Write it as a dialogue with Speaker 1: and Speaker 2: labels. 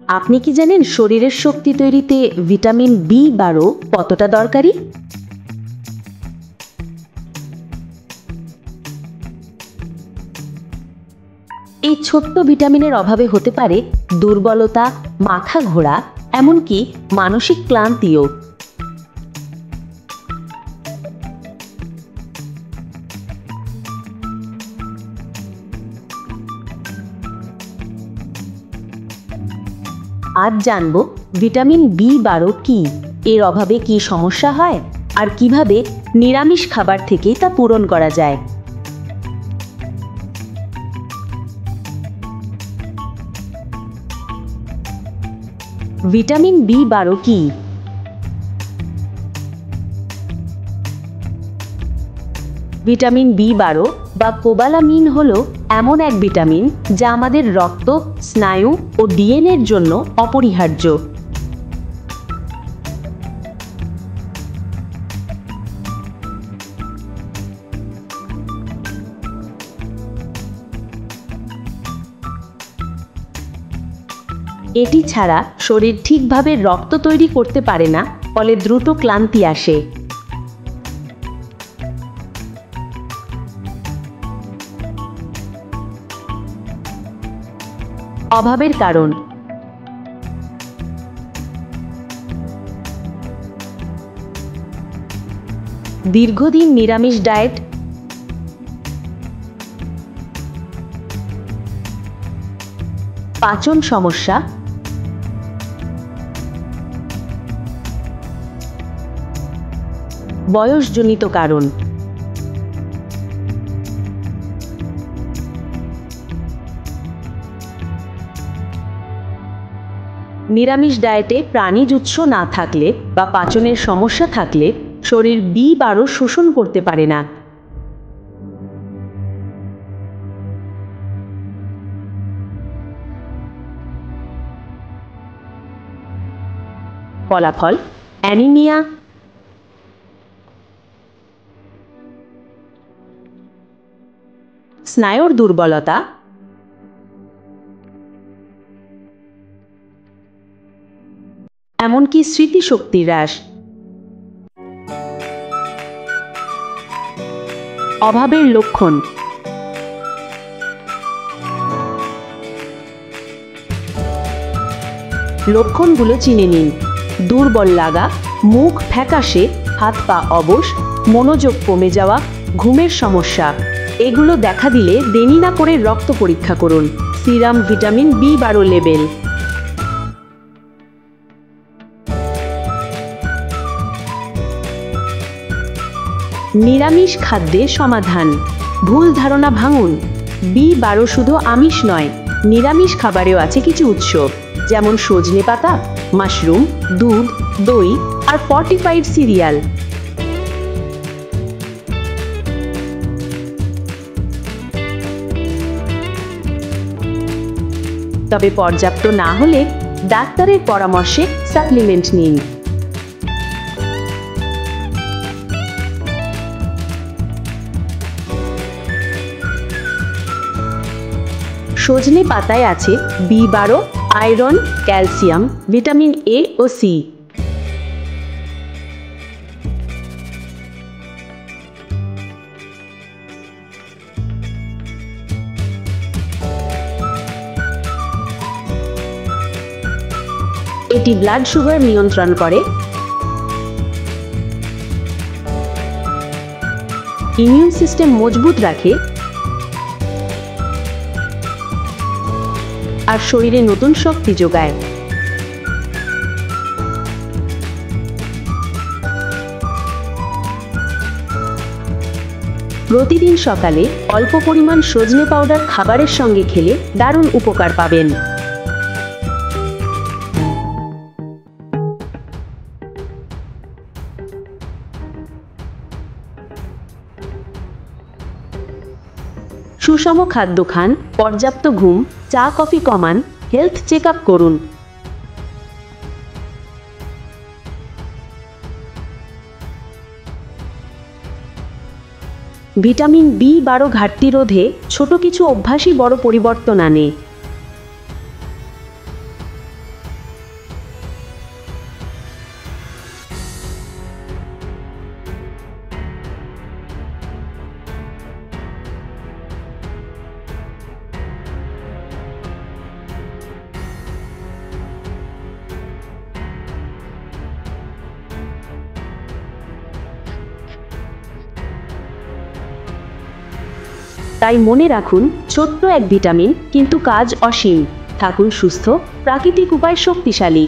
Speaker 1: আপনি কি জানেন শরীরের শক্তি তৈরিতে ভিটামিন বি12 কতটা দরকারি? এই ছোট্ট ভিটামিনের অভাবে হতে পারে দুর্বলতা, মাথা ঘোরা, এমনকি মানসিক ক্লান্তিও। আজ জানব ভিটামিন বি12 কি, এর অভাবে কি সমস্যা হয় আর কিভাবে নিরামিষ খাবার থেকেই তা পূরণ করা যায়। ভিটামিন বি12 কি? ভিটামিন বি12 বা কোবালামিন হলো এমন এক ভিটামিন যা আমাদের রক্ত, স্নায়ু ও ডিএনএর জন্য অপরিহার্য। এটি ছাড়া শরীর ঠিকভাবে রক্ত তৈরি করতে পারে না, ফলে দ্রুত ক্লান্তি আসে। অভাবের কারণ: দীর্ঘদিন নিরামিষ ডায়েট, পাচন সমস্যা, বয়সজনিত কারণ। নিরামিষ ডায়েটে প্রাণীজ উৎস না থাকলে বা পাচনের সমস্যা থাকলে শরীর বি12 শোষণ করতে পারে না। ফলাফল: অ্যানিমিয়া, স্নায়ুর দুর্বলতা, এমনকি স্মৃতিশক্তি হ্রাস। অভাবের লক্ষণ: লক্ষণগুলো চিনে নিন। দুর্বল লাগা, মুখ ফ্যাকাশে, হাত পা অবশ, মনোযোগ কমে যাওয়া, ঘুমের সমস্যা। এগুলো দেখা দিলে দেরি না করে রক্ত পরীক্ষা করুন। সিরাম ভিটামিন বি12 লেভেল। নিরামিষ খাদ্যে সমাধান: ভুল ধারণা ভাঙুন। বি12 শুধু আমিষ নয়, নিরামিষ খাবারেও আছে কিছু উৎস, যেমন সজনে পাতা, মাশরুম, দুধ, দই আর ফর্টিফাইড সিরিয়াল। তবে পর্যাপ্ত না হলে ডাক্তারের পরামর্শে সাপ্লিমেন্ট নিন। সজনে পাতায় আছে বি12, আয়রন, ক্যালসিয়াম, ভিটামিন এ ও সি। এটি ব্লাড সুগার নিয়ন্ত্রণ করে, ইমিউন সিস্টেম মজবুত রাখে আর শরীরে নতুন শক্তি যোগায়। প্রতিদিন সকালে অল্প পরিমাণ সজনে পাউডার খাবারের সঙ্গে খেলে দারুণ উপকার পাবেন। সুষম খাদ্য খান, পর্যাপ্ত ঘুম, চা কফি কমান, হেলথ চেক আপ করুন। ভিটামিন বি12 ঘাটতি রোধে ছোট কিছু অভ্যাসই বড় পরিবর্তন আনে। তাই মনে রাখুন, ছোট্ট এক ভিটামিন কিন্তু কাজ অসীম। থাকুন সুস্থ, প্রাকৃতিক উপায় শক্তিশালী।